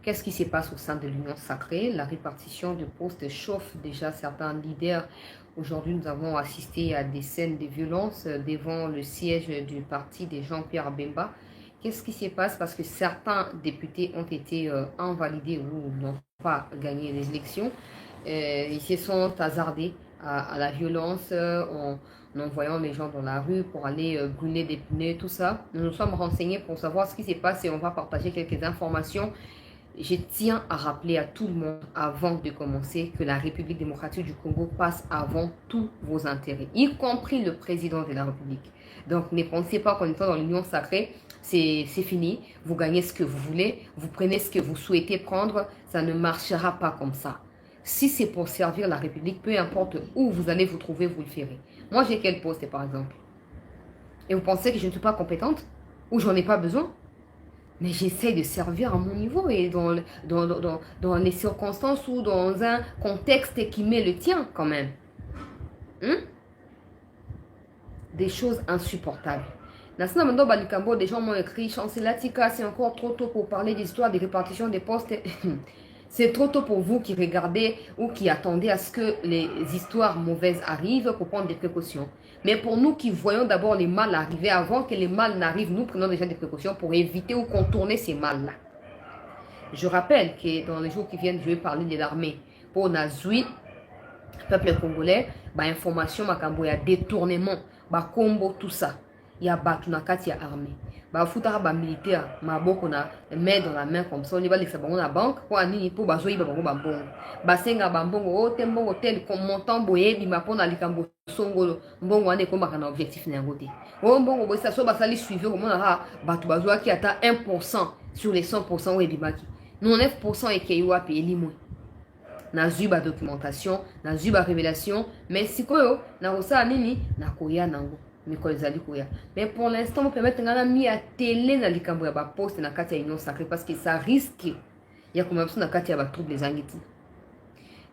Qu'est-ce qui se passe au sein de l'Union sacrée? La répartition de postes chauffe déjà certains leaders. Aujourd'hui, nous avons assisté à des scènes de violence devant le siège du parti de Jean-Pierre Bemba. Qu'est-ce qui se passe? Parce que certains députés ont été invalidés ou n'ont pas gagné les élections. Ils se sont hasardés à la violence en envoyant les gens dans la rue pour aller brûler des pneus, tout ça. Nous nous sommes renseignés pour savoir ce qui se passe et on va partager quelques informations. Je tiens à rappeler à tout le monde, avant de commencer, que la République démocratique du Congo passe avant tous vos intérêts, y compris le président de la République. Donc ne pensez pas qu'en étant dans l'Union sacrée, c'est fini, vous gagnez ce que vous voulez, vous prenez ce que vous souhaitez prendre, ça ne marchera pas comme ça. Si c'est pour servir la République, peu importe où vous allez vous trouver, vous le ferez. Moi, j'ai quel poste, par exemple? Et vous pensez que je ne suis pas compétente? Ou j'en ai pas besoin? Mais j'essaie de servir à mon niveau et dans les circonstances ou dans un contexte qui met le tien, quand même. Des choses insupportables. Nassina Mando Balikambo, des gens m'ont écrit, Chancelatika, c'est encore trop tôt pour parler d'histoire de répartition des postes. C'est trop tôt pour vous qui regardez ou qui attendez à ce que les histoires mauvaises arrivent pour prendre des précautions. Mais pour nous qui voyons d'abord les mal arriver, avant que les mal n'arrivent, nous prenons déjà des précautions pour éviter ou contourner ces mal-là. Je rappelle que dans les jours qui viennent, je vais parler de l'armée. Pour Nazui, peuple congolais, information, il y a détournement, combo, tout ça. Il y a Batunakati, il y a armée. Foutara ba militaire maboko na main dans la main comme ça on va laisser bango na banque pour anini pour bazoyi bango bambongo basenga bambongo o tembongo tel comme montant boye bima pona likambo songolo mbongo ane ko makana objectif na ngote o mbongo bo ça so basali suivi comme on a batu bazoa qui ata 1% sur les 100% ou bimaki 9% et qui wa payer limo na zuba documentation na zuba révélation mais sikoyo na osa nini na koya nango. Mais pour l'instant, on peut mettre un ami à télé dans les cambouis à poste dans la carte union sacrée parce que ça risque. Il y a comme option dans la carte à trouble les anguilles.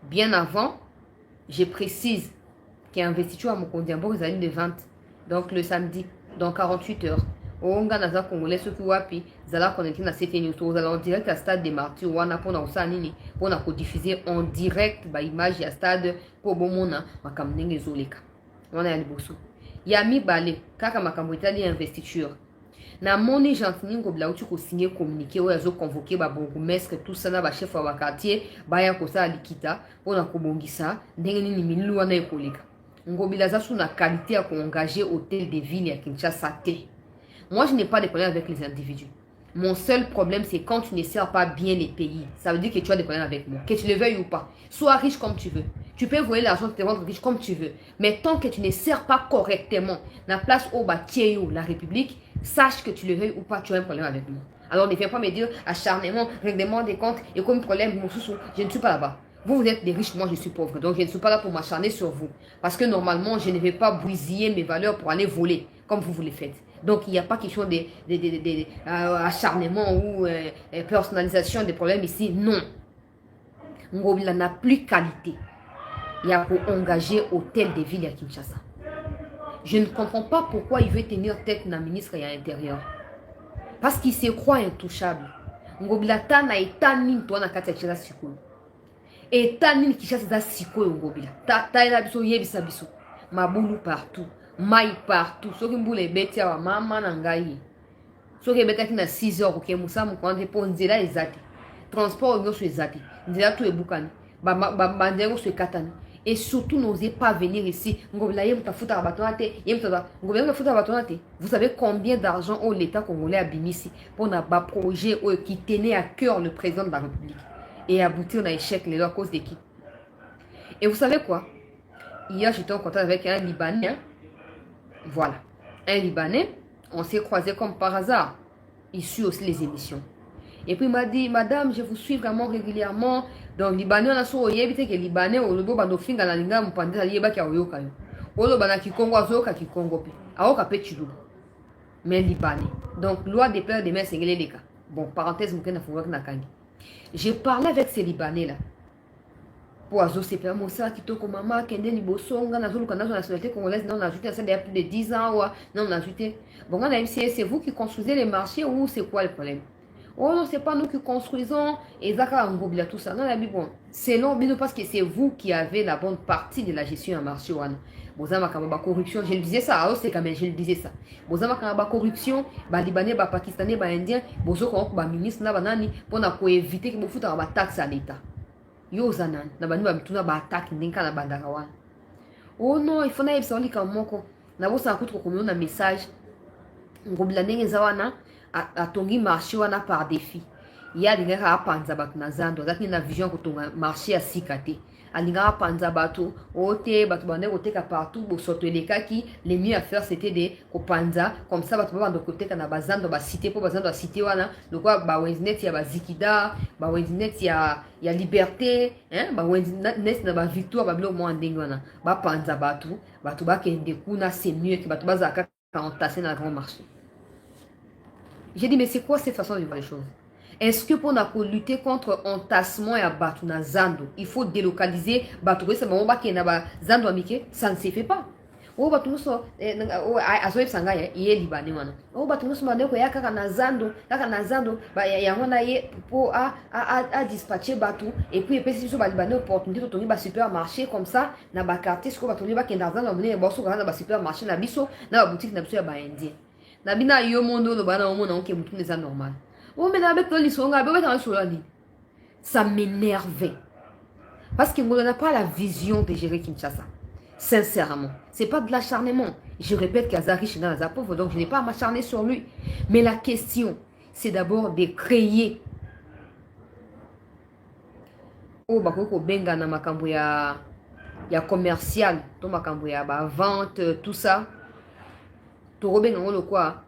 Bien avant, je précise qu'il y a un investiture à mon compte d'abord les années de vente. Donc le samedi, dans 48 heures. Au Honga Naza Congolais, ceux qui wapi, Zala connecté dans cette news, vous allez en direct à stade des martyrs, ou on a pour nous diffuser en direct, image à stade pour bon mona, ma kamnenge zoleka. On a un bossou. Yami Balé, kaka makambo itali investiture. Na moni gentini ngobla uti ko signer communiqué ou yazo convoquer ba bourgmestre tout ça na ba chef wa quartier ba ya ko sa likita pona ko bongisa ndenge nini milu wana ekoleka. Ngobila za sous na qualité à engager hôtel de ville à Kinshasa te. Moi je n'ai pas de problème avec les individus. Mon seul problème, c'est quand tu ne sers pas bien les pays. Ça veut dire que tu as des problèmes avec moi. Que tu le veuilles ou pas. Sois riche comme tu veux. Tu peux voler l'argent, te rendre riche comme tu veux. Mais tant que tu ne sers pas correctement la place au Batieyo, la République, sache que tu le veuilles ou pas, tu as un problème avec moi. Alors ne viens pas me dire acharnement, règlement des comptes et comme problème, je ne suis pas là-bas. Vous êtes des riches, moi je suis pauvre. Donc je ne suis pas là pour m'acharner sur vous. Parce que normalement, je ne vais pas bousiller mes valeurs pour aller voler, comme vous le faites. Donc il n'y a pas question d'acharnement ou personnalisation des problèmes ici. Non. Ngobila n'a plus qualité. Il y a pour engager hôtel de ville à Kinshasa. Je ne comprends pas pourquoi il veut tenir tête na ministre et à l'intérieur. Parce qu'il se croit intouchable. Ngobila ta na etani toi na kati ya Kinshasa sikoyo. Etani Kinshasa za sikoyo ngobila. Ta ela biso yebisa biso. Mabulu partout. Maï partout. Ceux qui mboule beti wa mama na ngai. Ceux qui beta ki na 6 heures ok musa mukwande po nzela ezati. Transport nyoso ezati. Nzela tout ebukani. Ba ndego so ekatani. Et surtout, n'osez pas venir ici. Vous savez combien d'argent l'État congolais a mis ici pour un projet qui tenait à cœur le président de la République et aboutir à l'échec à cause de qui? Et vous savez quoi? Hier, j'étais en contact avec un Libanais. Voilà. Un Libanais. On s'est croisés comme par hasard. Il suit aussi les émissions. Et puis il m'a dit, madame, je vous suis vraiment régulièrement. Donc, Libanais, on a sur que Libanais, on a un finga na linga mpande la yeba ki aoyoka yo. Olo bana ki Congo azoka ki Congo pe. Aoka pe chulu. Mais Libanais. Donc, loi des pères des mères sengele leka. Bon, parenthèse, mouken na na kangi. J'ai parlé avec ces Libanais là. Pour azo se père mosa ki toko mama kende libosonga na zulu kana nationalité congolaise non on a ajouté ça il y a plus de 10 ans ou non on a ajouté. Bon, on a c'est vous qui construisez les marchés ou c'est quoi le problème? Oh non, c'est pas nous qui construisons. Et Zaka Ngobila, tout ça. Non, la Bible, bon. C'est long, mais parce que c'est vous qui avez la bonne partie de la gestion en marché. Bozama Kamba corruption, je le disais ça. Alors, c'est quand même, je le disais ça. Bozama Kamba corruption, Libanais, Pakistanais, Indien, Bozo Kamba ministre, Nabanani, pour éviter que vous foutez en taxe à l'État. Yo Zanan, Nabani, Babituna, attaque, Ninka, Nabandarawan. Oh non, il faut naïf, ça, on dit comme moi, na bosa kutu kokomio na message ngobila ndenge zawana atongi marché wana par défi ya lingaka apanza bato na zando azaki na vision kotonga marché ya sika te alingaka apanza bato ote bato bande koteka partout bosoto elekaki le mieux à faire c'était de kopanza comme ça bato babando koteka na bazando basité po bazando basité wana lokwa bawenzinet ya bazikida bawenzinet ya liberté hein bawenzinet na bavictoire babilo mwa ndenge wana bapanza bato bakende kuna c'est mieux que bato bazaka entassé dans le grand marché. J'ai dit mais c'est quoi cette façon de voir les choses? Est-ce que pour lutter contre entassement et abattu na zando, il faut délocaliser bato ça ba ke na ba zando amike? Ça ne se fait pas. Oh bato so azoe sanga ya libanais wana. Oh bato so mande ko ya kaka na zando ba ya wana ye pour a dispatcher bato et puis epesi so ba libanais opportunité to tongi ba supermarché comme ça na ba quartier ce ko bato ba ke na zando mone ba so na ba supermarché na biso na ba boutique na biso ya ba indien. Na bina yo mondo lo bana omona onke mutu neza normal. Oh mais avec l'histoire ça m'énervait. Parce que on n'a pas la vision de gérer Kinshasa. Sincèrement, c'est pas de l'acharnement. Je répète qu'Azari est dans la pauvre, donc je n'ai pas à m'acharner sur lui. Mais la question, c'est d'abord de créer. Oh, bakoko benga na makambo ya commercial, to makambo ya vente, tout ça. To robenga ngolo quoi?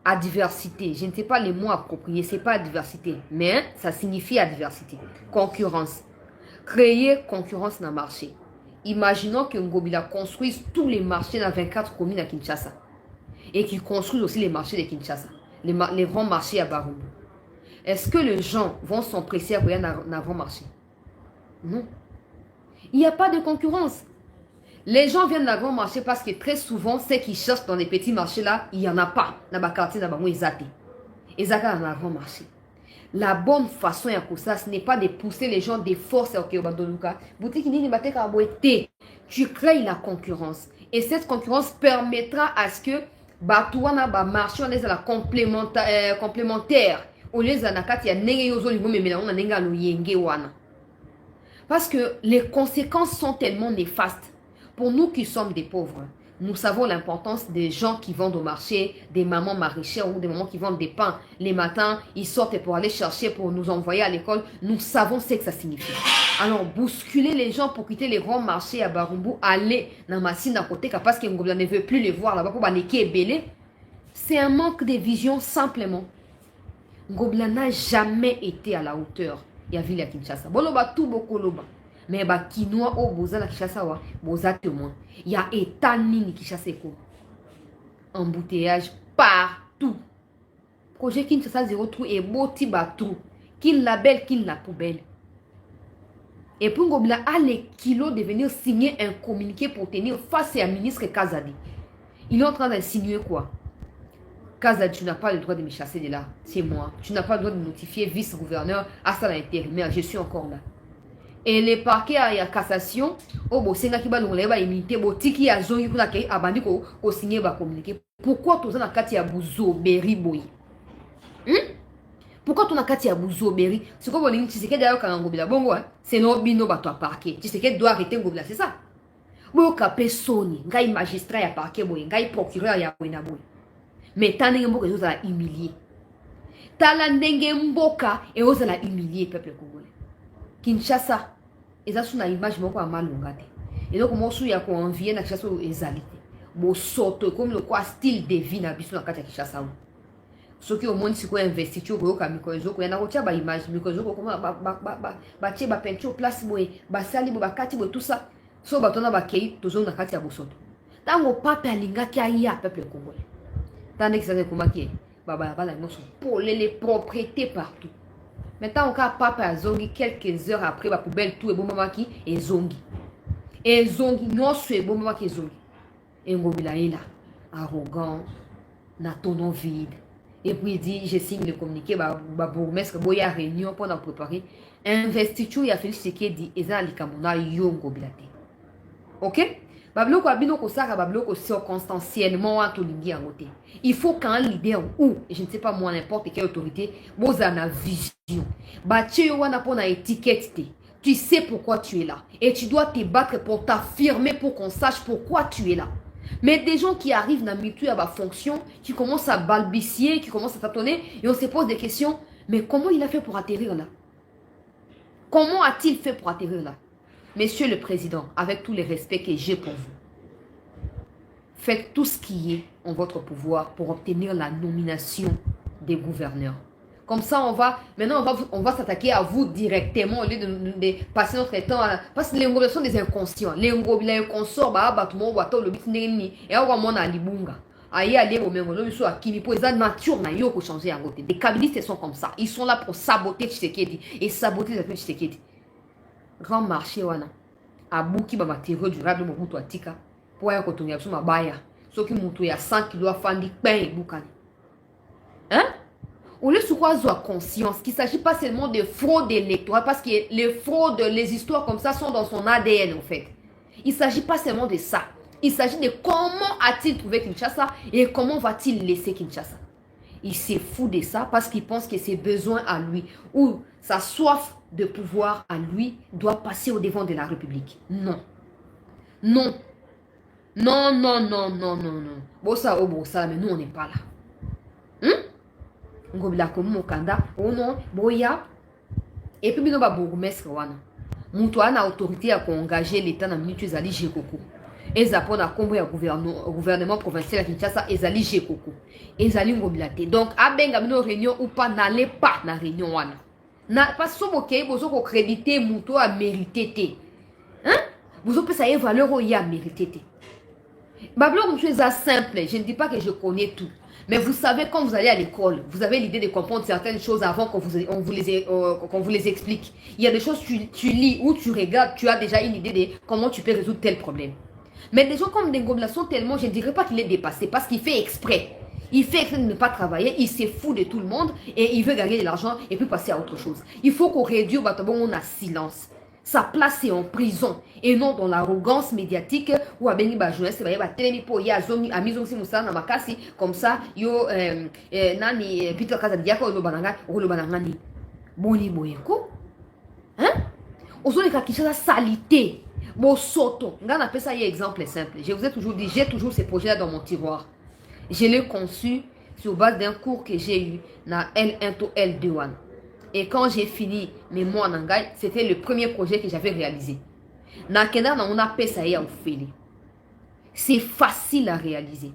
Adversité, je ne sais pas les mots appropriés, c'est pas adversité, mais ça signifie adversité. Concurrence. Créer concurrence dans le marché. Imaginons que Ngobila construise tous les marchés dans 24 communes à Kinshasa. Et qu'il construise aussi les marchés de Kinshasa. Les grands marchés à Barumbu. Est-ce que les gens vont s'empresser à aller dans un grand marché? Non. Il n'y a pas de concurrence. Les gens viennent dans le grand marché parce que très souvent, ceux qui cherchent dans les petits marchés là, il n'y en a pas. Dans le quartier, dans le Zate. Et ça dans le grand marché. La bonne façon, ce n'est pas de pousser les gens des forces à tu crées la concurrence. Et cette concurrence permettra à ce que Batouana marché on est à la complémentaire. Au lieu de parce que les conséquences sont tellement néfastes. Pour nous qui sommes des pauvres, nous savons l'importance des gens qui vendent au marché, des mamans maraîchères ou des mamans qui vendent des pains. Les matins, ils sortent pour aller chercher, pour nous envoyer à l'école. Nous savons ce que ça signifie. Alors, bousculer les gens pour quitter les grands marchés à Barumbu, aller dans Massine à côté, parce que Ngobila ne veut plus les voir là-bas pour Belé, c'est un manque de vision simplement. Ngobila n'a jamais été à la hauteur. Il y a ville à Kinshasa. Boloba tout beaucoup loba. Mais ba kinois au boza la Kinshasa wa boza témoin. Il y a état nini Kinshasa ko. Embouteillage partout. Projet Kinshasa zéro trou et beau tiba trou. Qu'il label, qu'il la poubelle. Et pour Ngobila a les kilos de venir signer un communiqué pour tenir face à un ministre Kazadi. Il est en train d'insinuer quoi? Kazadi, tu n'as pas le droit de me chasser de là. C'est moi. Tu n'as pas le droit de notifier vice-gouverneur à ça l'intérimaire. Je suis encore là. Et les parquets à cassation, pourquoi tu as Katia Bouzo Berry Boy? Pourquoi tu as Katia Bouzo Berry? C'est quoi tu sais que d'ailleurs quand Ngobila bongo, c'est non bino bato à parquet. Tu sais que doit arrêter Ngobila, c'est ça. Ou capé Sony, ngai magistrat à parquet boy, ngai procureur à boyna boy. Mais t'as n'importe mboka ils ont humilié. T'as la ndenge mboka et ils ont humilié peuple congolais. Kinshasa. Et ça, c'est une image qui est mal longue. Et donc, moi, je suis envié na Kinshasa ezali. Bo soto comme le quoi style de vie na biso na kati ya Kinshasa. Ce qui au monde c'est quoi investiture ko ka mikozo ko na kotia ba image mikozo ko comme ba tie ba peinture place boy ba sali bo ba kati bo tout ça. So ba tona ba kei tozo na kati ya bosoto. Tango papa linga ki aya peuple congolais. Tandis que ça c'est comment qui ba ils sont pour les propriétés partout. Maintenant, on a papa à Zongi quelques heures après, la poubelle, tout est bon maman qui est Zongi. Et Zongi, non, c'est bon maman qui est Zongi. Et Ngobila est là, arrogant, n'a ton nom vide. Et puis il dit, je signe le communiqué, bourgmestre, il y a réunion pour préparer. Investiture, il y a Félix Tshisekedi, et ça, Likamona, Yongo Bilate. Ok? Babloko abino ko saka babloko circonstanciellement à tolingi en côté. Il faut qu'un leader ou, je ne sais pas moi, n'importe quelle autorité, vous en a vision. Tu wana pona étiquette. Tu sais pourquoi tu es là. Et tu dois te battre pour t'affirmer, pour qu'on sache pourquoi tu es là. Mais des gens qui arrivent dans la à ma fonction, qui commencent à balbutier, qui commencent à tâtonner, et on se pose des questions, mais comment il a fait pour atterrir là? Comment a-t-il fait pour atterrir là? Monsieur le Président, avec tous les respects que j'ai pour vous, faites tout ce qui est en votre pouvoir pour obtenir la nomination des gouverneurs. Comme ça, maintenant, on va s'attaquer à vous directement au lieu de passer notre temps à... Parce que les ngobila sont des inconscients. Les ngobila inconscients, le bitneni, et on va à libunga. Aïe, allez, au même moment, à Kimi, pour les nature, n'a pas changé à côté. Les kabylistes sont comme ça. Ils sont là pour saboter Tshisekedi et saboter les affaires Tshisekedi. Grand marché, wana. A bouki, ba matériaux durables, mon moutou atika. Pour y retourner à ma baya. Sauf que moutou y a 100 kilos à fandi, pain et boukani. Hein? On laisse quoi à conscience qu'il ne s'agit pas seulement de fraude électorale, parce que les fraudes, les histoires comme ça sont dans son ADN en fait. Il ne s'agit pas seulement de ça. Il s'agit de comment a-t-il trouvé Kinshasa et comment va-t-il laisser Kinshasa. Il s'est fou de ça parce qu'il pense que ses besoins à lui ou sa soif de pouvoir à lui doit passer au devant de la République. Non. Non. Non, non, non, non, non, non. Bon ça, mais nous on n'est pas là. Ngobila comme mokanda oh non boya et puis bino ba bourgmestre wana mutu ana autorité à engager l'état na minute ezali jekoko eza pona kombo ya gouvernement provincial à Kinshasa ezali jekoko ezali ngobila te donc abenga bino réunion ou pas n'allez pas na réunion wana na parce que boké bozo ko créditer mutu a mérité te hein bozo peut ça y valeur o ya mérité te bablo mutu eza simple je ne dis pas que je connais tout. Mais vous savez, quand vous allez à l'école, vous avez l'idée de comprendre certaines choses avant qu'on vous les explique. Il y a des choses, tu lis ou tu regardes, tu as déjà une idée de comment tu peux résoudre tel problème. Mais des gens comme Ngobila sont tellement, je ne dirais pas qu'il est dépassé, parce qu'il fait exprès. Il fait exprès de ne pas travailler, il s'est fou de tout le monde, et il veut gagner de l'argent et puis passer à autre chose. Il faut qu'on réduise, on a silence. Sa place est en prison et non dans l'arrogance médiatique où abeni ba journaliste ba telemi po ya zomi amizongi musana na makasi comme ça yo nani Peter Kazadia ko lo bananga ni boni boyeko hein ozoli ka Kinshasa salité bo soto ngana pesa y exemple simple. Je vous ai toujours dit, j'ai toujours ces projets là dans mon tiroir. Je l'ai conçu sur base d'un cours que j'ai eu na L1 to L2. Et quand j'ai fini mes mois en Angaï, c'était le premier projet que j'avais réalisé. C'est facile à réaliser.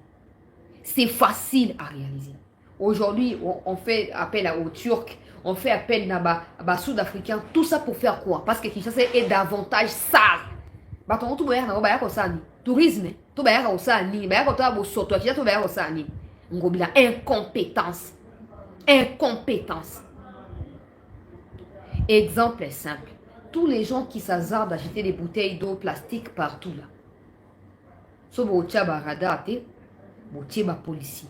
C'est facile à réaliser. Aujourd'hui, on fait appel aux Turcs, on fait appel à Sud-Africains. Tout ça pour faire quoi? Parce que Kinshasa est davantage sale. Tourisme, incompétence. Incompétence. Exemple simple. Tous les gens qui s'hasardent à jeter des bouteilles d'eau plastique partout là. So bo tchaba radar te, bo tchaba policier.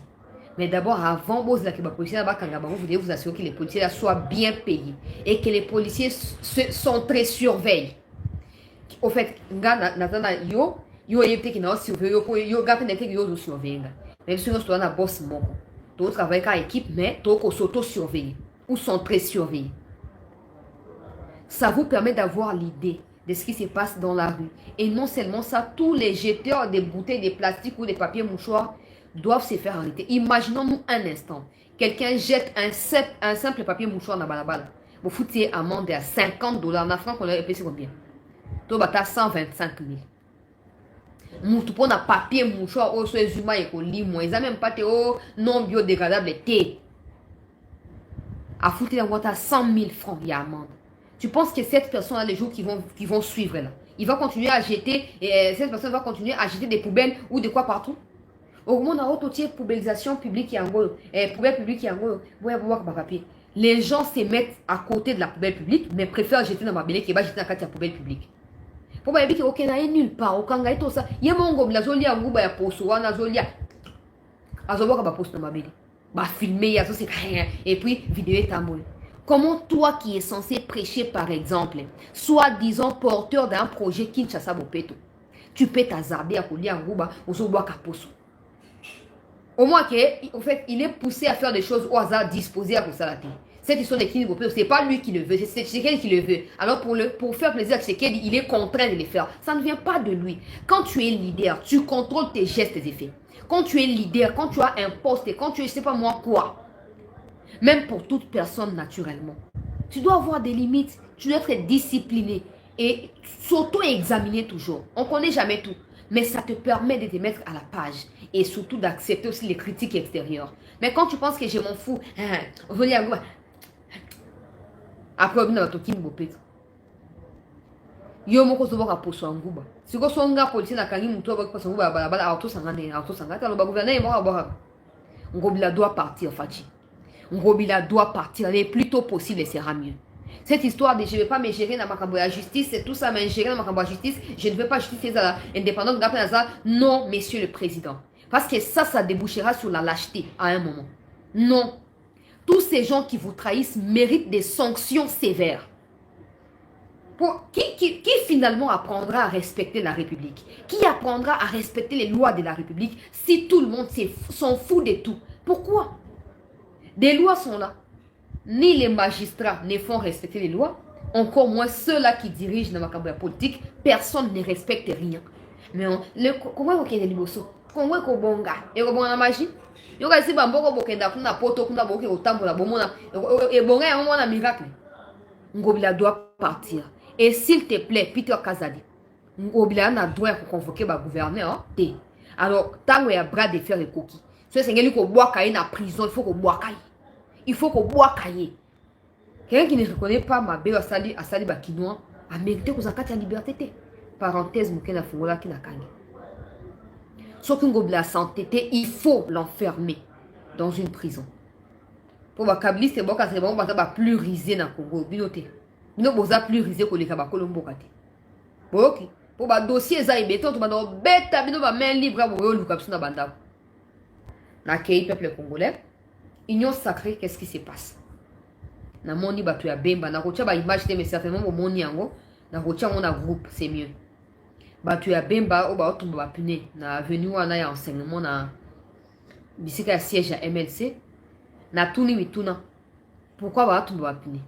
Mais d'abord, avant vous devez vous assurer que les policiers là soient bien payés et que les policiers sont très surveillés. Au fait, yo yete qui n'a surveillé yo gapé n'était que yo surveiller. Même si nous sommes na boss moko. Tu travailles avec équipe mais tu s'auto-surveiller ou sont très surveillés. Ça vous permet d'avoir l'idée de ce qui se passe dans la rue. Et non seulement ça, tous les jeteurs de bouteilles de plastique ou de papier mouchoir doivent se faire arrêter. Imaginons-nous un instant. Quelqu'un jette un simple papier mouchoir dans la balabala. Vous foutez amende à $50. En France, on a payé combien? Tu as 125 000. Moutou pour un papier mouchoir, oh, soit humain et qu'on lit moins. Ils n'ont même pas de non biodégradable. À foutre la boîte à 100 000 francs, il y a amende. Tu penses que cette personne-là, les jours qui vont suivre là, il va continuer à jeter, et cette personne va continuer à jeter des poubelles ou de quoi partout? Au moment où on a poubellisation publique et en gros, poubelle publique et en gros, papier. Les gens se mettent à côté de la poubelle publique, mais préfèrent jeter dans ma belle qui va jeter dans la poubelle publique. Pour moi, il y a aucun nulle part, aucun gars, tout ça. Il y a mon gomme, la zolia, ngouba ya poso, wana zolia. Azoboka ba poso dans ma belle. bah filmer, et puis vidéo est tambour. Comment toi qui es censé prêcher par exemple, soit disons porteur d'un projet Kinshasa Bopeto, tu peux t'hasarder à couler en gouba ou sur bois caposo. Au moins en fait, il est poussé à faire des choses au hasard disposées à Kosalati. Cette histoire de Kini Bopeto, ce n'est pas lui qui le veut, c'est Tshisekedi qui le veut. Alors pour faire plaisir à Tshisekedi, il est contraint de les faire. Ça ne vient pas de lui. Quand tu es leader, tu contrôles tes gestes, tes effets. Quand tu es leader, quand tu as un poste, et quand tu es, je ne sais pas moi quoi, même pour toute personne naturellement, tu dois avoir des limites, tu dois être discipliné et s'auto-examiner toujours. On ne connaît jamais tout, mais ça te permet de te mettre à la page et surtout d'accepter aussi les critiques extérieures. Mais quand tu penses que je m'en fous, après on a toki mbopeta. Yo moko soboka poso nguba. Siko songa polisi na kangi muto ba poso nguba bala auto sangata lo ba gouverner mo ba. Ngobila doit partir Fachi. Ngobila doit partir le plus tôt possible et sera mieux. Cette histoire de je ne vais pas me gérer dans ma justice, c'est tout ça, mais gérer dans ma justice, je ne veux pas justifier ça indépendante d'après ça. Non, monsieur le président. Parce que ça débouchera sur la lâcheté à un moment. Non. Tous ces gens qui vous trahissent méritent des sanctions sévères. Qui finalement apprendra à respecter la République? Qui apprendra à respecter les lois de la République si tout le monde s'en fout de tout? Pourquoi? Des lois sont là. Ni les magistrats ne font respecter les lois, encore moins ceux-là qui dirigent dans la politique, personne ne respecte rien. Mais comment on est liboso? Comment on est bonga? Et on a magie? Yo ka si bamboko bokenda kuna poto kuna boke otambola bomona et bonga ya mona miracle. Ngobila doit partir. Et s'il te plaît, Peter Kazadi, Ngobila na droit de convoquer le gouverneur. Alors, tant qu'il y a bras de fer et coquille. Ce c'est quelqu'un qui boit caillé dans la prison, il faut qu'on boit caillé. Il faut qu'on boit caillé. Quelqu'un qui ne reconnaît pas ma belle Asali Bakinois a mérité qu'on s'accate à la liberté. Parenthèse, Moukena Fongola qui n'a kangi. Sauf qu'un Ngobila s'entêter, il faut l'enfermer dans une prison. Pour ma kabliste, c'est bon, c'est bon, on va plus riser dans le Congo. Binoté. Nous avons plus risé que les Kabakolombo. Ok. Pour ma dossier, ça est béton, tu vas dans bête, tu vas main libre pour le capsule banda. Na kei peuple congolais, union sacrée, qu'est-ce qui se passe? Na moni batu ya bemba, na rocha ba image mais certainement au moni yango, na rocha on a groupe, c'est mieux. Batu ya bemba, o ba otumba ba pune, na avenue wana ya enseignement na bisika siège à MLC, na tuni mituna. Pourquoi ba otumba ba pune?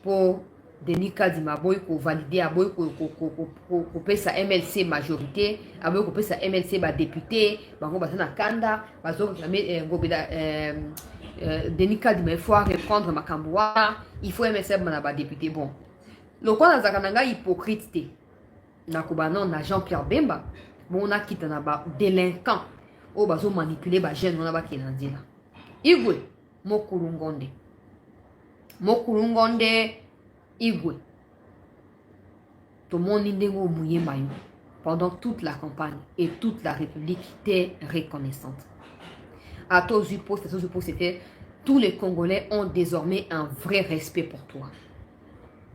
Pour Denis Kadima boy ko valider aboy ko pesa MLC majorité aboy ko pesa MLC ba député bango batana kanda bazo réclamer ngobeda Denis Kadima il faut reprendre makamboa il faut MLC ba député bon le quoi na zakananga hypocrite te na ko banon na Jean-Pierre Bemba bon on a quitté na ba délinquant o bazo manipuler ba jeune on a ba kinandila igwe mokulungonde Igwe. Tout le monde est pendant toute la campagne et toute la République était reconnaissante. À tous les postes, tous les Congolais ont désormais un vrai respect pour toi.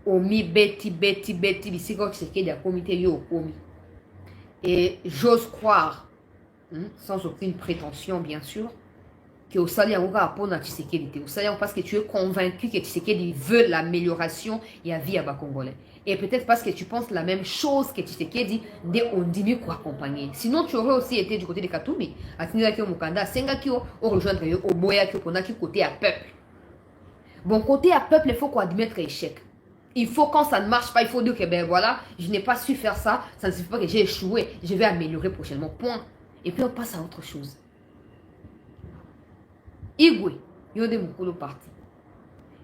Omi, beti, bisiko, tshisekedi a comité yo omi. Et j'ose croire, sans aucune prétention bien sûr, que au Sali Aouga apona Tshisekedi. Au Sali parce que tu es convaincu que Tshisekedi veut l'amélioration et la vie à bas Congolais. Et peut-être parce que tu penses la même chose que Tshisekedi de Ondimi pour accompagner. Sinon tu aurais aussi été du côté de Katumbi. Atinila ki Mukanda, Senga ki o rejoindre au Boya ki on a qui côté à peuple. Bon côté à peuple, il faut qu'on admette l'échec. Il faut quand ça ne marche pas, il faut dire que ben voilà, je n'ai pas su faire ça, ça ne signifie pas que j'ai échoué, je vais améliorer prochainement. Point. Et puis on passe à autre chose. Igwe, yode mukulu parti.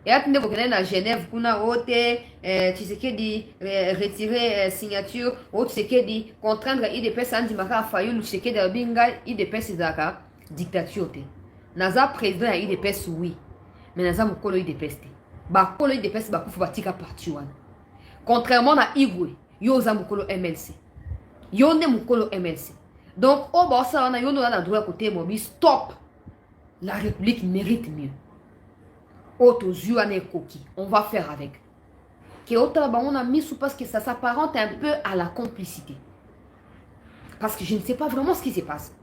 Et attendez, vous connaissez à Genève, kuna ote, Tshisekedi retirer signature, ou Tshisekedi contraindre IDPS Andimaka Fayulu, Tshisekedi Abinga, IDPS Zaka, dictature te. Naza président à IDPS oui, mais naza mukolo IDPS te. Ba kolo IDPS ba kufu batika parti wana. Contrairement à Igwe, yoza mukolo MLC. Yonde mukolo MLC. Donc, au bas ça, on a yondo na droit côté mobi, stop. La République mérite mieux. On va faire avec. On a mis sous parce que ça s'apparente un peu à la complicité. Parce que je ne sais pas vraiment ce qui se passe.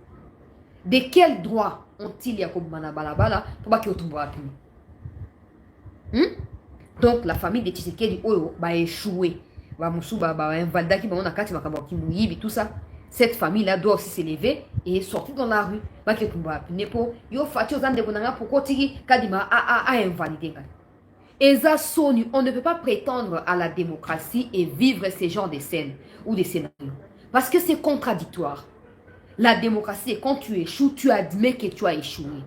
De quel droit on tire Yakob Manabalabala pour pas qu'il tombe rapide. Donc la famille de Tshisekedi va échouer. Va invalida qui va nakati makabo ki muyibi tout ça. Cette famille là doit aussi s'élever et sortir dans la rue. Ba ke kumba nepo yo fati ozande kunanga poko tiki kadima a invalider. Eza soni, on ne peut pas prétendre à la démocratie et vivre ces genres de scènes ou de scénarios parce que c'est contradictoire. La démocratie, quand tu échoues, tu admets que tu as échoué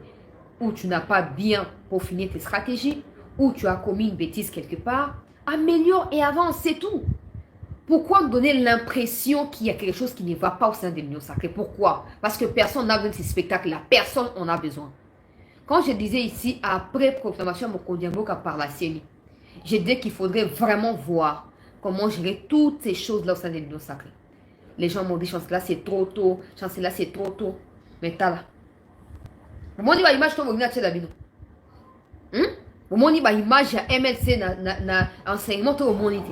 ou tu n'as pas bien peaufiné tes stratégies ou tu as commis une bêtise quelque part. Améliore et avance, c'est tout. Pourquoi me donner l'impression qu'il y a quelque chose qui ne va pas au sein de l'Union sacrée? Pourquoi? Parce que personne n'a besoin de ces spectacles-là. Personne en a besoin. Quand je disais ici, après proclamation Mokondiamboka par la CENI, je disais qu'il faudrait vraiment voir comment gérer toutes ces choses-là au sein de l'Union sacrée. Les gens m'ont dit, chancelier, là c'est trop tôt. Chancelier, là c'est trop tôt. Mais t'as là. Comment on dit l'image que vous avez dit d'abino? Comment on dit l'image à MLC na enseignement au monde?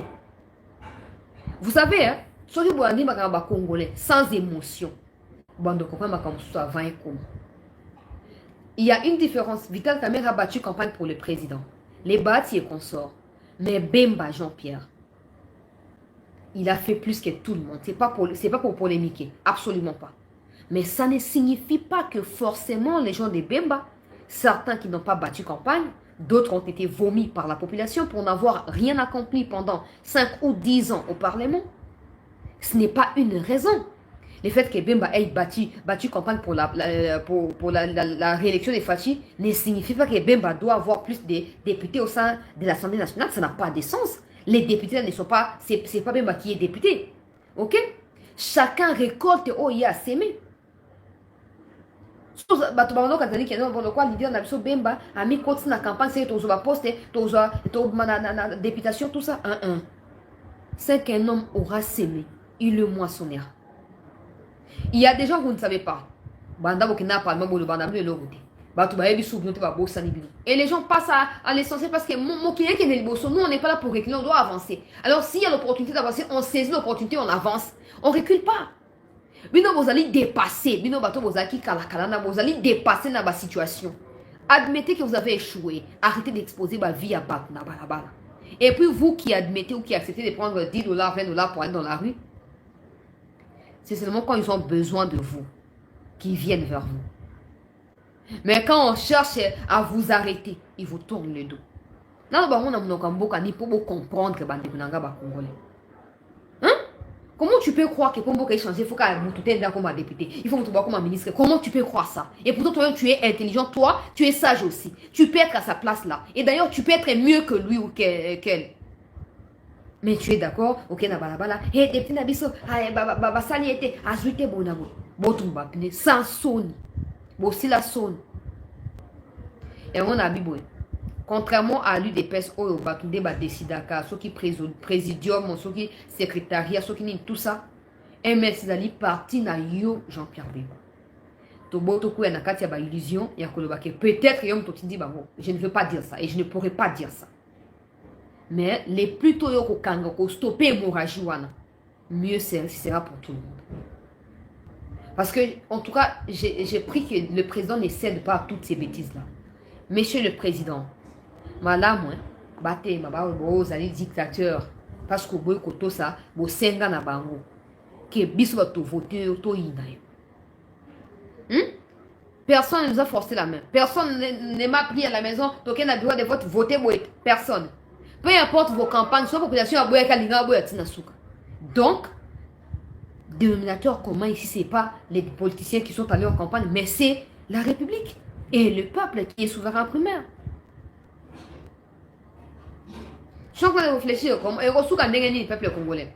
Vous savez, hein, ceux qui ont dit Congolais sans émotion, il y a une différence. Vital Kamerhe a battu campagne pour le président. Les bâtis et consorts. Mais Bemba Jean-Pierre, il a fait plus que tout le monde. C'est pas pour polémiquer. Absolument pas. Mais ça ne signifie pas que forcément les gens de Bemba, certains qui n'ont pas battu campagne, d'autres ont été vomis par la population pour n'avoir rien accompli pendant 5 ou 10 ans au Parlement. Ce n'est pas une raison. Le fait que Bemba ait battu campagne pour la réélection des Fachi ne signifie pas que Bemba doit avoir plus de députés au sein de l'Assemblée nationale. Ça n'a pas de sens. Les députés ne sont pas... C'est pas Bemba qui est député. Ok? Chacun récolte où il y a semé. Bato bango kazali keno bono kwa leader na biso Bemba a mis côté na campagne c'est tozo ba poste tozo na députation tout ça c'est qu'un homme aura semé il le moissonnera. Il y a des gens que vous ne savez pas banda bokina parlement bolo banda le logote bato ba yebi sou note ba bossa ni bino et les gens passent à l'essentiel parce que mon client qui est le bosso nous on n'est pas là pour reculer on doit avancer. Alors s'il y a l'opportunité d'avancer on saisit l'opportunité on avance on recule pas. Bino bozali dépasser, bino bato bozaki kalakalana bozali dépasser na ba situation. Admettez que vous avez échoué, arrêtez d'exposer votre vie à battre na balabala. Et puis vous qui admettez ou qui acceptez de prendre 10 dollars, 20 dollars pour aller dans la rue, c'est seulement quand ils ont besoin de vous qu'ils viennent vers vous. Mais quand on cherche à vous arrêter, ils vous tournent le dos. Non, on a mon ni pour comprendre que bande kunanga ba congolais. Comment tu peux croire que Pombo a changé, il faut qu'il y ait comme député, il faut que tu sois comme ministre. Comment tu peux croire ça? Et pourtant, toi, tu es intelligent, toi, tu es sage aussi. Tu peux être à sa place là. Et d'ailleurs, tu peux être mieux que lui ou qu'elle. Mais tu es d'accord? Ok, na balabala. Et depuis Nabiso, sali était azuité bonabo. Botumba, sans son. Bossi la son. Et on a biboé. Contrairement à l'UDPS, au Batunde ba décidaka, ceux qui présidium, ceux qui secrétariat, ceux qui n'y tout ça, MS Zali parti na yo Jean-Pierre Bemba. Toboto kou na kati ya ba illusion ya kolobake peut-être yom totindi bango. Je ne veux pas dire ça et je ne pourrais pas dire ça. Mais les plutôt yo ko kanga ko stopper hémorragie wana, mieux sera pour tout le monde. Parce que en tout cas, j'ai pris que le président ne cède pas à toutes ces bêtises là. Monsieur le président, Madame, bate mabao bozali dictateur parce que boy koto ça bo senga na bango que biso ba to voter to yina yo. Personne ne nous a forcé la main. Personne ne m'a pris à la maison. Token a droit de vote voter boy personne. Peu importe vos campagnes, soit population a boy kalinga boy tina suka. Donc dénominateur commun ici c'est pas les politiciens qui sont allés en campagne mais c'est la République et le peuple qui est souverain primaire. Je suis en train de réfléchir comment et reçu quand le peuple congolais.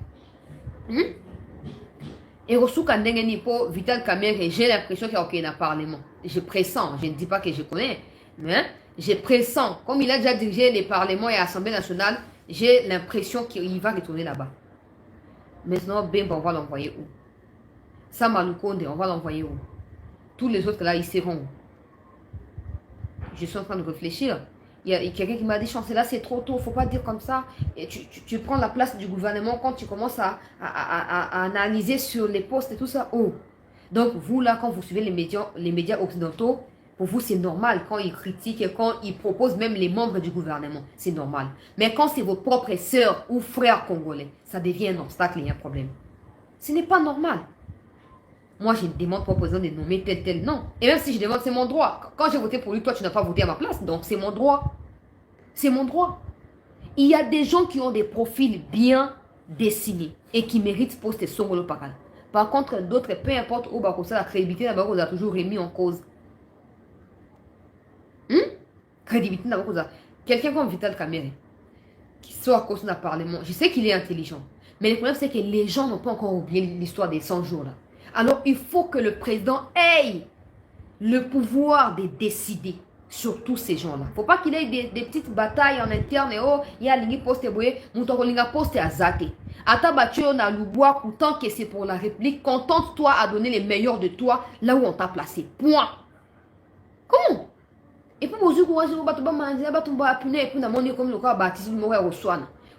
Et reçu quand pour Vital Kamerhe, j'ai l'impression qu'il y a un parlement. Je pressens, je ne dis pas que je connais, mais je pressens. Comme il a déjà dirigé les parlements et l'Assemblée nationale, j'ai l'impression qu'il va retourner là-bas. Maintenant, Bemba, on va l'envoyer où? Samalukonde, on va l'envoyer où? Tous les autres là, ils seront où? Je suis en train de réfléchir. Il y a quelqu'un qui m'a dit, chancelier, c'est trop tôt, il ne faut pas dire comme ça. Et tu prends la place du gouvernement quand tu commences à analyser sur les postes et tout ça. Oh. Donc, vous là, quand vous suivez les médias occidentaux, Pour vous, c'est normal quand ils critiquent et quand ils proposent même les membres du gouvernement. C'est normal. Mais quand c'est vos propres sœurs ou frères congolais, ça devient un obstacle et un problème. Ce n'est pas normal. Moi, je ne demande pas au président de nommer tel. Non. Et même si je demande, c'est mon droit. Quand j'ai voté pour lui, toi, tu n'as pas voté à ma place. Donc, c'est mon droit. C'est mon droit. Il y a des gens qui ont des profils bien dessinés et qui méritent poste Songolo Pakal. Par contre, d'autres, peu importe où la crédibilité, on a toujours remis en cause. Crédibilité, quelqu'un comme Vital Kamerhe, qui sort à cause d'un parlement, je sais qu'il est intelligent, mais le problème c'est que les gens n'ont pas encore oublié l'histoire des 100 jours là. Alors il faut que le président ait le pouvoir de décider sur tous ces gens là. Il ne faut pas qu'il ait des petites batailles en interne et oh, il y a l'ingé poste boye, moutoko linga poste à zate. Ata battu on a loubois, pourtant que c'est pour la République, contente-toi à donner les meilleurs de toi là où on t'a placé. Point. Comment? Et puis, vous avez dit que vous avez dit que vous avez dit que vous avez dit que vous avez dit que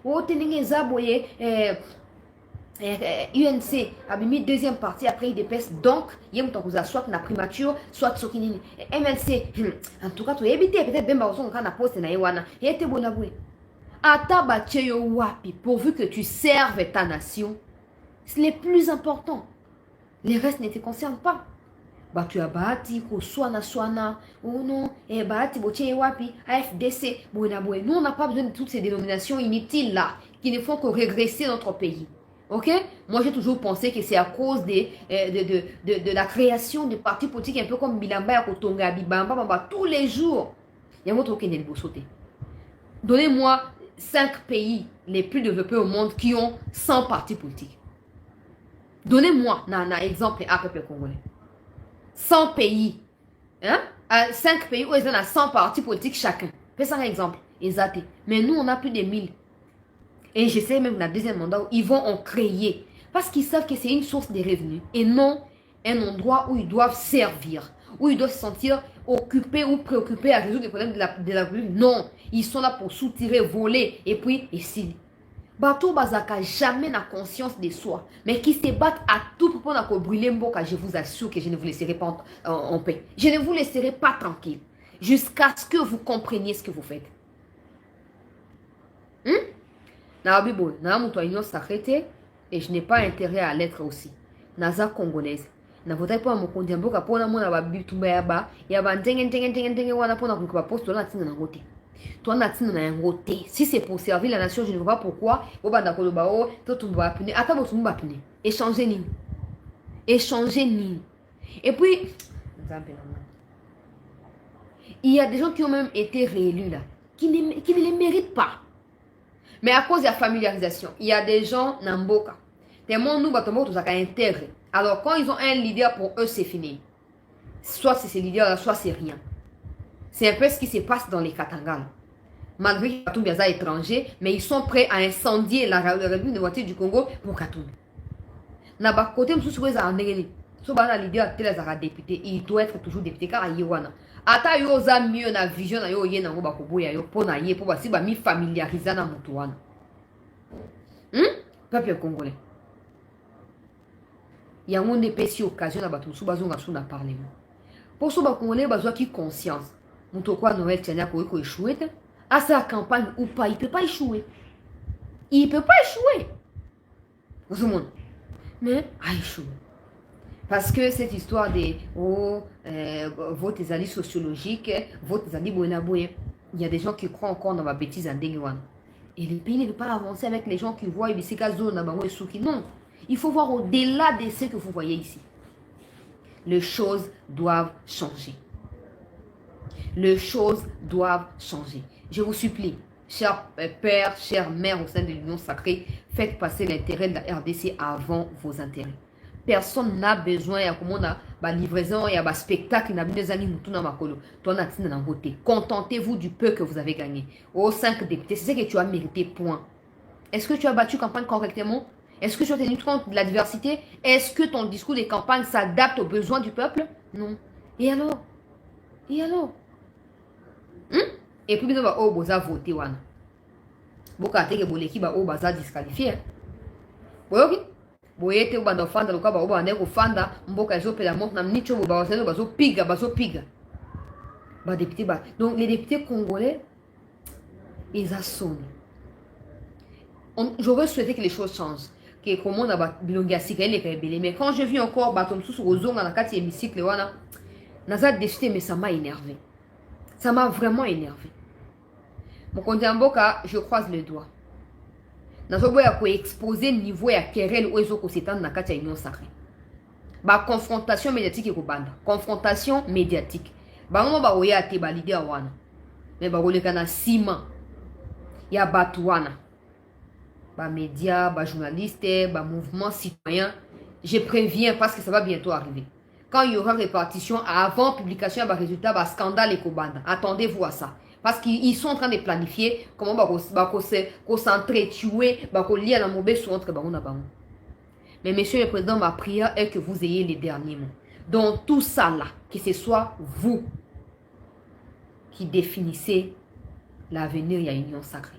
vous avez dit que vous avez UNC a mis deuxième partie après IDPS. Donc, il y a un soit na primature, soit Sokinini. MLC, en tout cas, tu as évité peut-être bien que tu as posté na Iwana. Et tu es bon à vous. Atabacheyo wapi, pourvu que tu serves ta nation, c'est le plus important. Les restes ne te concernent pas. Batu ya bahati ko swana oh non et bahati boche wapi AFDC boina. Nous on n'a pas besoin de toutes ces dénominations inutiles là qui ne font que régresser notre pays. Ok, moi j'ai toujours pensé que c'est à cause de la création de partis politiques un peu comme Bilamba Kotonga Bibamba tous les jours. Il y a votre qui sauter. Donnez-moi 5 pays les plus développés au monde qui ont 100 partis politiques. Donnez-moi un exemple à peuple congolais. 100 pays, hein? 5 pays où ils ont 100 partis politiques chacun. Fais ça un exemple, exact. Mais nous, on a plus de 1000. Et j'essaie même la deuxième mandat où ils vont en créer. Parce qu'ils savent que c'est une source de revenus. Et non un endroit où ils doivent servir. Où ils doivent se sentir occupés ou préoccupés à résoudre les problèmes de la rue. Non, ils sont là pour soutirer, voler. Et puis, ici. Bato Bazaka jamais n'a conscience de soi, mais qui se battent à tout pour qu'on brûler Mboka, je vous assure que je ne vous laisserai pas en paix. Je ne vous laisserai pas tranquille jusqu'à ce que vous compreniez ce que vous faites. Nabibo, Namuto union sacrée et je n'ai pas intérêt à l'être aussi. Naza congolaise. Na votai pour mon kondia Mboka pour la mona babitumba yaba, yaba ndenge wana pour na kuba poste na tinga na ngote. Toi, si c'est pour servir la nation, je ne vois pas pourquoi. Échangez ni. Échangez ni. Et puis, il y a des gens qui ont même été réélus là, qui ne les méritent pas. Mais à cause de la familiarisation, il y a des gens Namboka. Tellement nous, tous intègre. Alors, quand ils ont un leader, pour eux, c'est fini. Soit c'est ces leaders-là, soit c'est rien. C'est un peu ce qui se passe dans les Katangala. Malgré que Katumbi est étranger, mais ils sont prêts à incendier la République démocratique du Congo pour Katumbi. Naba côté monsieur souhaite en négatif. Souvent la leader tel as député, il doit être toujours député car Iwana. Ata yo za mieux na vision na yo yena ngoba koboya yo pona ye pour basi ba mi familiariser na mutu wana. Peuple congolais. Il y a une épaisse occasion na batu sou bazonga sou na parlement. Pour so ba congolais bazwa qui conscience. Mutu kwa Noël tena ko échouer. À sa campagne ou pas, il ne peut pas échouer. Il ne peut pas échouer. Tout le monde. Mais, il échoue. Parce que cette histoire de votes alliés sociologiques, votes alliés bonaboye, il y a des gens qui croient encore dans ma bêtise en Dengwan. Et le pays ne peut pas avancer avec les gens qui voient non. Il faut voir au-delà de ce que vous voyez ici. Les choses doivent changer. Les choses doivent changer. Je vous supplie, chers pères, chères mères au sein de l'Union sacrée, faites passer l'intérêt de la RDC avant vos intérêts. Personne n'a besoin de livraison et de spectacle. Contentez-vous du peu que vous avez gagné. Aux 5 députés, c'est ce que tu as mérité, point. Est-ce que tu as battu campagne correctement? Est-ce que tu as tenu compte de la diversité? Est-ce que ton discours de campagne s'adapte aux besoins du peuple? Non. Et alors? Et alors? Et puis, vous avez voté. Vous avez voté. Vous avez disqualifié. Vous avez boyete ubanda ofanda luka ba ubanda ko fanda mboka ezopela montre na mnicho bo ba piga. Bah, député, bah. Donc, les députés congolais, ils assomment. J'aurais souhaité que les choses changent. Que comment on a mais quand je vis encore bateau sous aux zones dans la carte hémicycle, voilà, Naza décidé, mais ça m'a énervé. Ça m'a vraiment énervé. Mon Mboka, je croise les doigts. Nazo boya ko exposer niveau ya querelle ou ezo ko s'étendre na carte union sacrée. Ba confrontation médiatique ko banda. Confrontation médiatique. Ba ngo ba oya te ba leader wana. Mais ba roleka na ciment. Ya batouana. Bah médias, bah journalistes, bah mouvements citoyens, je préviens parce que ça va bientôt arriver. Quand il y aura répartition, avant publication, bah résultat, bah scandale et kobanda. Attendez-vous à ça. Parce qu'ils sont en train de planifier comment bah s'entretuer, bah lier à la mauvaise entre bah on a bah. Mais monsieur le président, ma prière est que vous ayez les derniers mots. Dans tout ça là, que ce soit vous qui définissez l'avenir, il y a une union sacrée.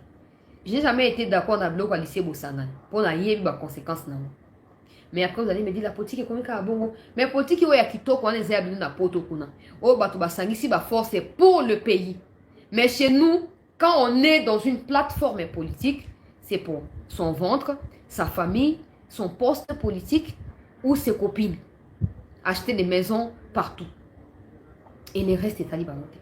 Je n'ai jamais été d'accord dans le bloc à lycée Bossangan. Pour la y avoir des conséquences. Mais après, vous allez me dire la politique est comme ça. Mais la politique est qui toque, on est habillé dans la poto. Oh, bah, tu vas ici, bah, force c'est pour le pays. Mais chez nous, quand on est dans une plateforme politique, c'est pour son ventre, sa famille, son poste politique ou ses copines. Acheter des maisons partout. Et le reste est à monter.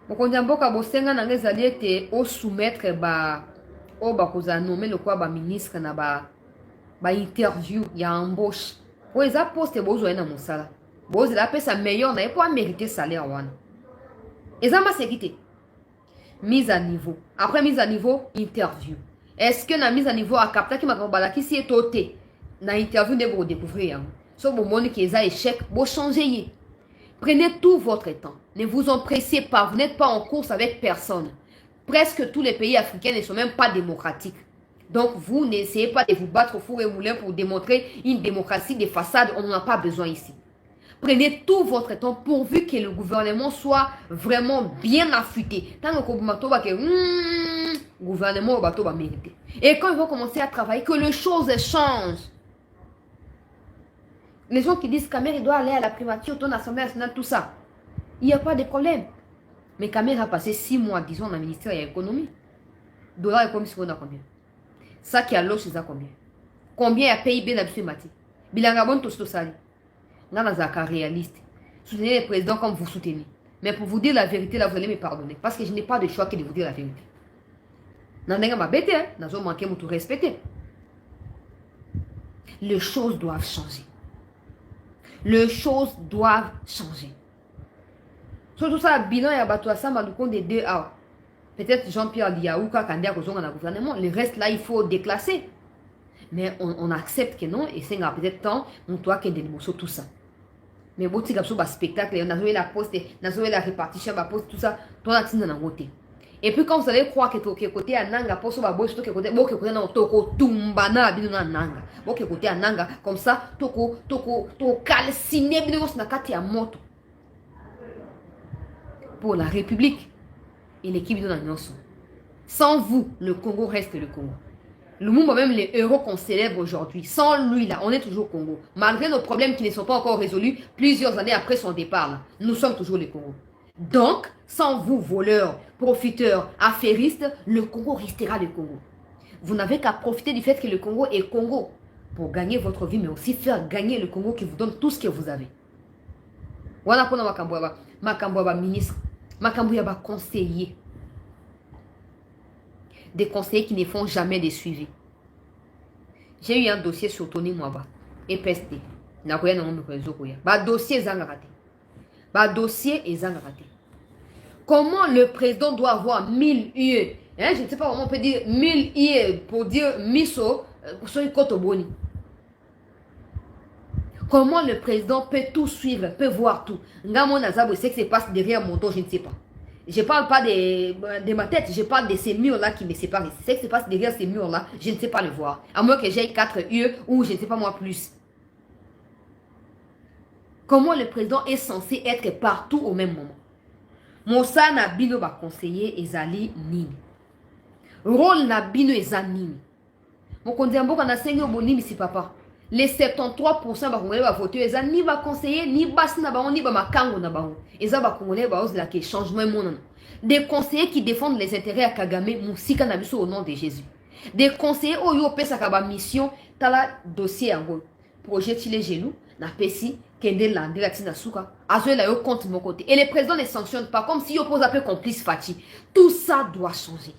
Donc on dit que bosenga na ngezali ete au soumettre ba o ba koza nommer le quoi ba ministre na ba interview ya embauche. O eza poste bozo na mosala. Bozo la pesa meilleur na pour mériter salaire wana. Eza ma sécurité. Mise à niveau. Après mise à niveau, interview. Est-ce que na mise à niveau a capta ki makambala ki si etoté na interview de vous découvrir. So bon monde qui eza échec, bo changer. Prenez tout votre temps. Ne vous empressez pas. Vous n'êtes pas en course avec personne. Presque tous les pays africains ne sont même pas démocratiques. Donc, vous n'essayez pas de vous battre au four et moulin pour démontrer une démocratie de façade. On n'en a pas besoin ici. Prenez tout votre temps pourvu que le gouvernement soit vraiment bien affûté. Tant que le gouvernement va mériter. Et quand ils vont commencer à travailler, que les choses changent. Les gens qui disent Kamer, il doit aller à la primature, ton assemblée nationale, tout ça. Il n'y a pas de problème. Mais Kamer a passé 6 mois, disons, dans le ministère de l'économie. Dollar et commission, on a combien? Ça qui a l'eau, c'est ça combien? Combien a PIB dans le matin? Bilangabon, tout ça. Là, on a réaliste. Soutenez les présidents comme vous soutenez. Mais pour vous dire la vérité, là, vous allez me pardonner. Parce que je n'ai pas de choix que de vous dire la vérité. Nandenga m'a bêté, hein? N'a manqué mon tout respecter. Les choses doivent changer. Les choses doivent changer. Surtout ça, bilan et abattoir ça, malouko de 2 A. Peut-être Jean-Pierre Liaou, Kandia, Kozong, dans le gouvernement. Le reste là, il faut déclasser. Mais on accepte que non, et c'est peut-être temps, on doit qu'il y ait des morceaux, tout ça. Mais bon, si vous avez un spectacle, on a joué la poste, on a joué la répartition, la poste, tout ça, tout ça, on a voté. Et puis quand vous allez croire que côté à Nanga, pour ce que vous côté, bon, que côté na toko tumbana, bidona Nanga. Bon, que côté à Nanga, comme ça, toko calciné, bidona na kati ya moto. Pour la République et l'équipe de la Nation. Sans vous, le Congo reste le Congo. Le monde, même les héros qu'on célèbre aujourd'hui, sans lui là, on est toujours Congo. Malgré nos problèmes qui ne sont pas encore résolus, plusieurs années après son départ, là, nous sommes toujours le Congo. Donc, sans vous, voleurs, profiteurs, affairistes, le Congo restera le Congo. Vous n'avez qu'à profiter du fait que le Congo est Congo pour gagner votre vie, mais aussi faire gagner le Congo qui vous donne tout ce que vous avez. Voilà pour Makambouaba ministre, Makambouaba conseiller. Des conseillers qui ne font jamais de suivi. J'ai eu un dossier sur Tony Mwaba et PST. Dossier est raté. Comment le président doit avoir 1000 UE? Je ne sais pas comment on peut dire 1000 UE pour dire miso sur une côte au boni. Comment le président peut tout suivre, peut voir tout? Ngamon Azabo, c'est ce qui se passe derrière mon dos, je ne sais pas. Je ne parle pas de ma tête, je parle de ces murs-là qui me séparent. C'est ce qui se passe derrière ces murs-là, je ne sais pas le voir. À moins que j'aie 4 UE ou je ne sais pas moi plus. Comment le président est censé être partout au même moment? Moussa Nabino va conseiller Ezali Nini. Rôle Nabino Ezali Nini. Mon condambo quand on a 5 ans, Nini, c'est papa. Les 73% va congolais va voter eza ni va conseiller ni basi na bango ni ba makango na bango. Eza ba congolais ba ose la que changement mon. Des conseillers qui défendent les intérêts à Kagame musika na biso au nom de Jésus. Des conseillers oyo pesa ka ba mission tala dossier yango. Projet Tile Gelou na pesi kende lande la tina souka. Azo la yo compte de mon côté. Et les présidents ne sanctionnent pas comme si yo pose un peu complice Fati. Tout ça doit changer.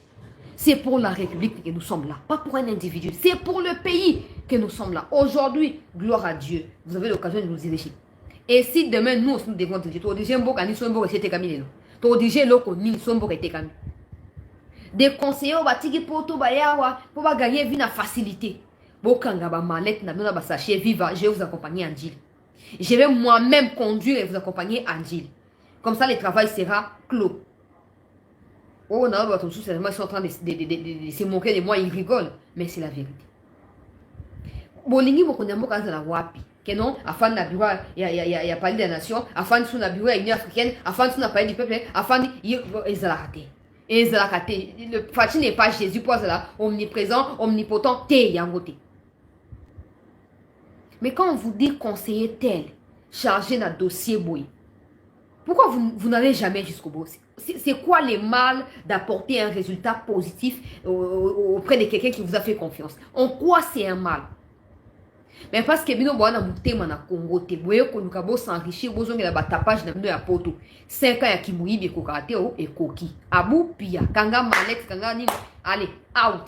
C'est pour la République que nous sommes là, pas pour un individu. C'est pour le pays que nous sommes là. Aujourd'hui, gloire à Dieu, vous avez l'occasion de nous diriger. Et si demain, nous aussi, nous devons diriger, tu diriger un beau cani, un beau recette camille. Tu diriger l'autre, ni un beau recette camille. Des conseillers, on va tirer pour tout, pour gagner vie na facilité. Bokanga ba mallette na ba sachet viva, je vais vous accompagner en deal. Je vais moi-même conduire et vous accompagner en deal. Comme ça, le travail sera clos. Oh non, ils sont en train de se moquer de moi, ils rigolent. Mais c'est la vérité. Bolingi mokonambo kaza na wapi. Que non, afin na bureau, il y a parlé des nations, afin sous na bureau, Union africaine, afin sous na parlé du peuple, afin ils ont raté. Ils ont raté. Le Fati n'est pas Jésus pour cela, omniprésent, omnipotent, té yangote. Mais quand on vous dit conseiller tel, chargé d'un dossier boy, pourquoi vous n'allez jamais jusqu'au bout? C'est quoi les mal d'apporter un résultat positif auprès de quelqu'un qui vous a fait confiance? En quoi c'est un mal? Mais parce que bino bwana mutema na Congo te boye ko luka bo s'enrichir bo zonga ba tapage na bino ya poto 5 ans ya kimuibi ko karate o ekoki abu pia kanga malek kanga ni allez out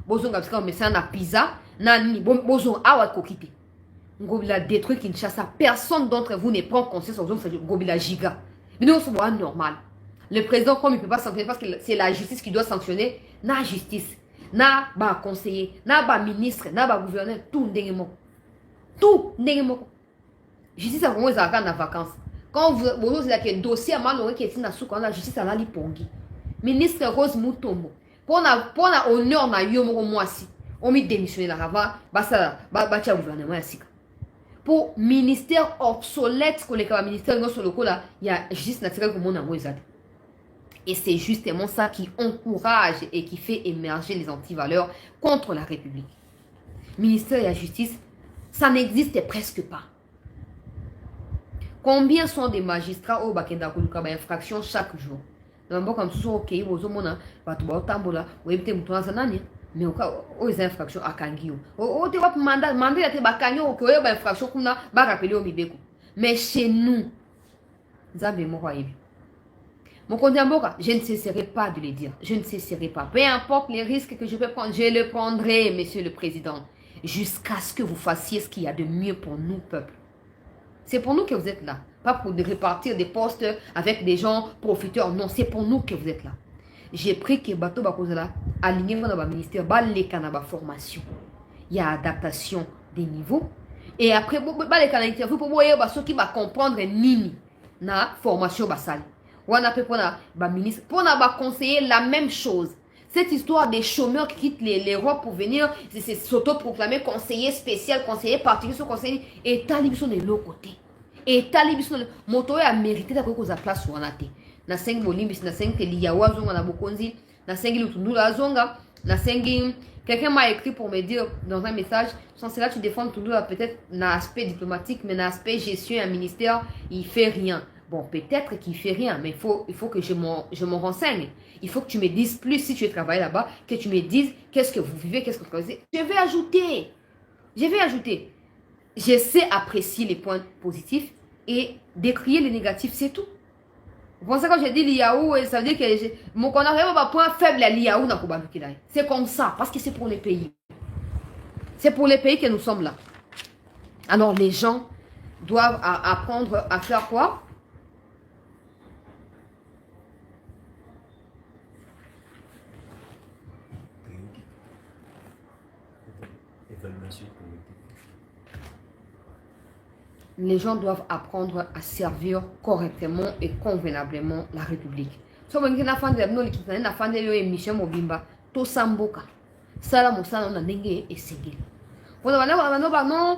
bo zonga parce qu'on met ça na pizza na ni bo zonga awa kokite ngobila détruit Kinshasa. Personne d'entre vous ne prend conscience aux autres ngobila giga. Bino so normal. Le président, comme il ne peut pas sanctionner, parce que c'est la justice qui doit sanctionner, na justice, na ba conseiller, na ba ministre, na ba gouverneur, tout ndengemo. Tout ndengemo. Justice a vraiment des en vacances. Quand vous avez un dossier à mal qui est na sous, quand la justice a li pongi. Ministre Rose Mutombo. Pour na honneur na yomo moisi. On mi démissionner la rava, basa ba tia gouvernement sika. Pour ministère obsolète, que les ministères non sur le coup là, il y a justice naturelle comme on a moisade. Et c'est justement ça qui encourage et qui fait émerger les antivaleurs contre la République. Ministère de la Justice, ça n'existe presque pas. Combien sont des magistrats au Bakenda Kuluka infraction chaque jour? Comme ça, ok, vous avez tambola, vous avez mais au cas où les infractions à Kangio. Oh, tu vas mandat la Tebakanyo, ok, vous infraction qu'on a rappelé au Mibeko. Mais chez nous, vous avez mon royaume. Mon Kondiamboka, je ne cesserai pas de le dire. Je ne cesserai pas. Peu importe les risques que je peux prendre, je le prendrai, monsieur le président. Jusqu'à ce que vous fassiez ce qu'il y a de mieux pour nous, peuple. C'est pour nous que vous êtes là. Pas pour répartir des postes avec des gens profiteurs. Non, c'est pour nous que vous êtes là. J'ai pris que bateau bakozala aligné dans le ministère, les canaba formation. Il y a adaptation des niveaux. Et après, les canaba interview pour voir ceux qui va comprendre nini na formation basale. On a fait pour la ministre, pour la conseiller la même chose. Cette histoire des chômeurs qui quittent l'Europe pour venir s'auto-proclamer conseiller spécial, conseiller particulier, conseiller, et talibison de l'autre côté. Et talibison de moto a mérité d'avoir cause à place où on a été. Na 5 bolimbis, na 5 liyawa zonga na bokonzi, na 5 lutundula zonga, na 5. Quelqu'un m'a écrit pour me dire dans un message, sans cela tu défends Tundula peut-être l'aspect diplomatique, mais l'aspect gestion un ministère, il fait rien. Bon, peut-être qu'il ne fait rien, mais il faut que je m'en renseigne. Il faut que tu me dises plus si tu travailles là-bas, que tu me dises qu'est-ce que vous vivez, qu'est-ce que vous causez. Je vais ajouter. Je sais apprécier les points positifs et décrier les négatifs, c'est tout. Vous pensez quand je dis l'IAO, ça veut dire que mon qu'on arrive à point faible à l'IAO, c'est comme ça, parce que c'est pour les pays. C'est pour les pays que nous sommes là. Alors les gens doivent apprendre à faire quoi? Les gens doivent apprendre à servir correctement et convenablement la République. Si vous avez une émission mobimba, to samboka. Sala mosala na ndenge esengeli. Vous avez non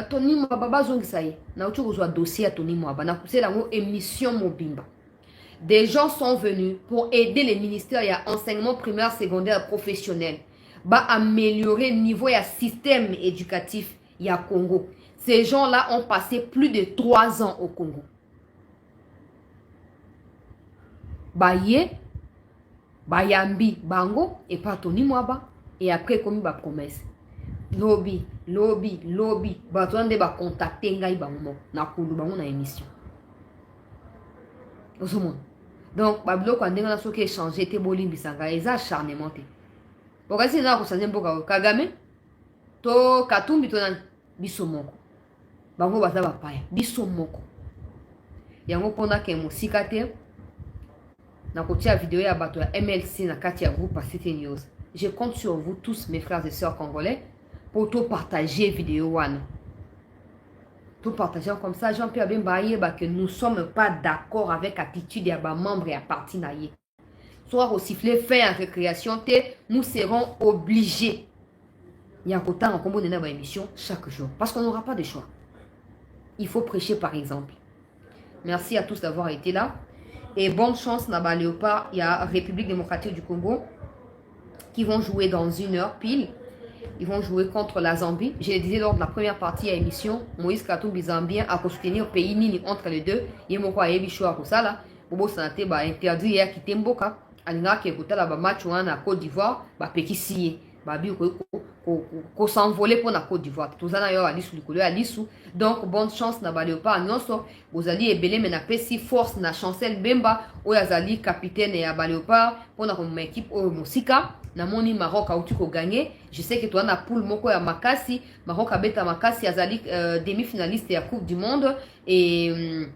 Tony Mwababa zongisa ye. Na utu kozwa dossier à Tony Mwababa. Na kusela ngo émission mobimba. Des gens sont venus pour aider les ministères et à enseignement primaire, secondaire, professionnel. va améliorer le niveau et système éducatif il y a Congo. Ces gens-là ont passé plus de 3 ans au Congo. Baye, Bayambi, Bango, et pas Tony Mwaba. Et après, comme il promesse. Lobby. Batouande va contacter Ngai Bango. Na Koulou Bango na émission. Donc, Bablo, quand on a ce qui est changé, te bolim bisanga, ils ont acharnement. Pourquoi c'est là que ça n'est pas Kagame? To Katumbi, to nan bisomoko. Bango bata bapaya, bisomoko. Yango pona ke musikate. Na kotia vidéo ya bato ya MLC na kati ya groupe City News. Je compte sur vous tous, mes frères et sœurs congolais, pour tout partager vidéo one. Tout partager comme ça, Jean-Pierre Bembaye, que nous ne sommes pas d'accord avec l'attitude des membres et à partir naïe. Soit au sifflet fait en récréation, nous serons obligés. Il y a autant en combo de notre émission chaque jour. Parce qu'on n'aura pas de choix. Il faut prêcher par exemple. Merci à tous d'avoir été là. Et bonne chance, Naba Léopard. Il y a République démocratique du Congo qui vont jouer dans 1 heure pile. Ils vont jouer contre la Zambie. Je le disais lors de la première partie à l'émission, Moïse Katumbi Zambien a soutenir au pays Nini entre les deux. Il y a un Ebichoa pour ça là. Bobo Sanate ba interdit hier qui Temboka. Alinga qui écoutait la match en Côte d'Ivoire, ba peki siye. Ba bi ko s'envoler pour la Côte d'Ivoire. Tout ça d'ailleurs ali sous le alisu. Donc bonne chance na Léopard nyonso. Vous allez ebele mais na pesi force na Chancel Bemba oyazali capitaine et à Léopard pour na équipe au Mosika. Namoni Maroc a ko gagné. Je sais que toi na poule moko ya makasi, Maroc a beta makasi azali demi-finaliste ya Coupe du monde et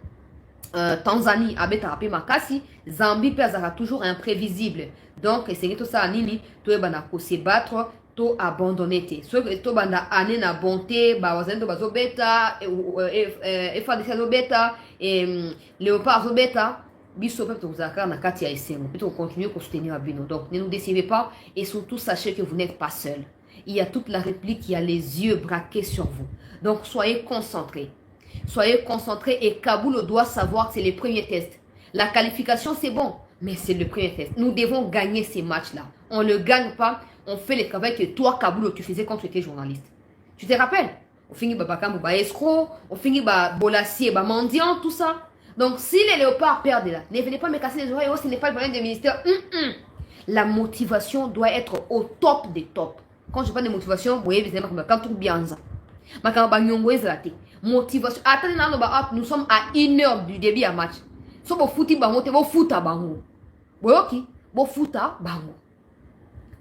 Tanzanie a beta rapé makasi, Zambie pezara toujours imprévisible. Donc c'est tout ça nini, to bana ko se battre, to abandonner te. So to banda ane na bonté, ba wazendo bazo beta et FADC zo beta et Léopard zo beta. Biso peut vous accorder na kati ya esengo. Peut continuer pour soutenir Abino. Donc ne nous décevez pas et surtout sachez que vous n'êtes pas seul. Il y a toute la réplique qui a les yeux braqués sur vous. Donc soyez concentrés. Soyez concentrés et Kaboul doit savoir que c'est le premier test. La qualification c'est bon, mais c'est le premier test. Nous devons gagner ces matchs-là. On ne le gagne pas, on fait le travail que toi Kaboul tu faisais quand tu étais journaliste. Tu te rappelles? On finit par Bakambo, ba escroc, on finit par Bolassier, ba mendiant, tout ça. Donc, si les léopards perdent là, ne venez pas me casser les oreilles, ce n'est pas le problème des ministères. La motivation doit être au top des tops. Quand je parle de motivation, vous voyez, quand tout bien ça. Motivation. Attendez, nous sommes à 1 heure du début à match. Si vous foutez bango, vous foutez bango. Vous voyez, vous foutez bango.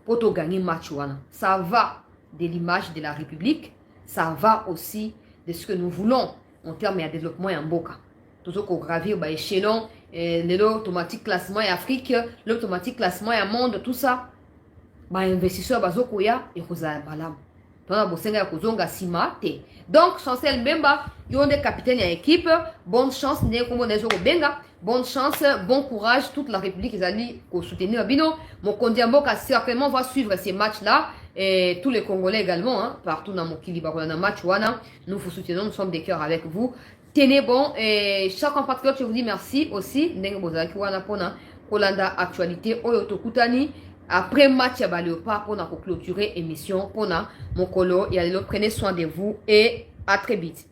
Pour gagner match, ça va de l'image de la République, ça va aussi de ce que nous voulons en termes de développement et en boca. Toujours qu'on gravir bah échelon l'automatique classement et Afrique l'automatique classement et monde tout ça bah investisseur bazoko ya et koza balam tona bosenga kozonga simate donc Chancel Mbemba yonde capitaine ya équipe bonne chance ne kombo nezo benga bonne chance bon courage toute la République ezali ko soutenir bino Mokondi Mboka certainement va suivre ces matchs là et tous les Congolais également hein, partout dans Mokili ba na match wana nous vous soutenons nous sommes des cœurs avec vous. Tenez bon, et chaque compatriote, je vous dis merci aussi. Kolanda actualité, Oyotokutani. Après match, à Léopard pour clôturer l'émission. Pour mon colo, prenez soin de vous et à très vite.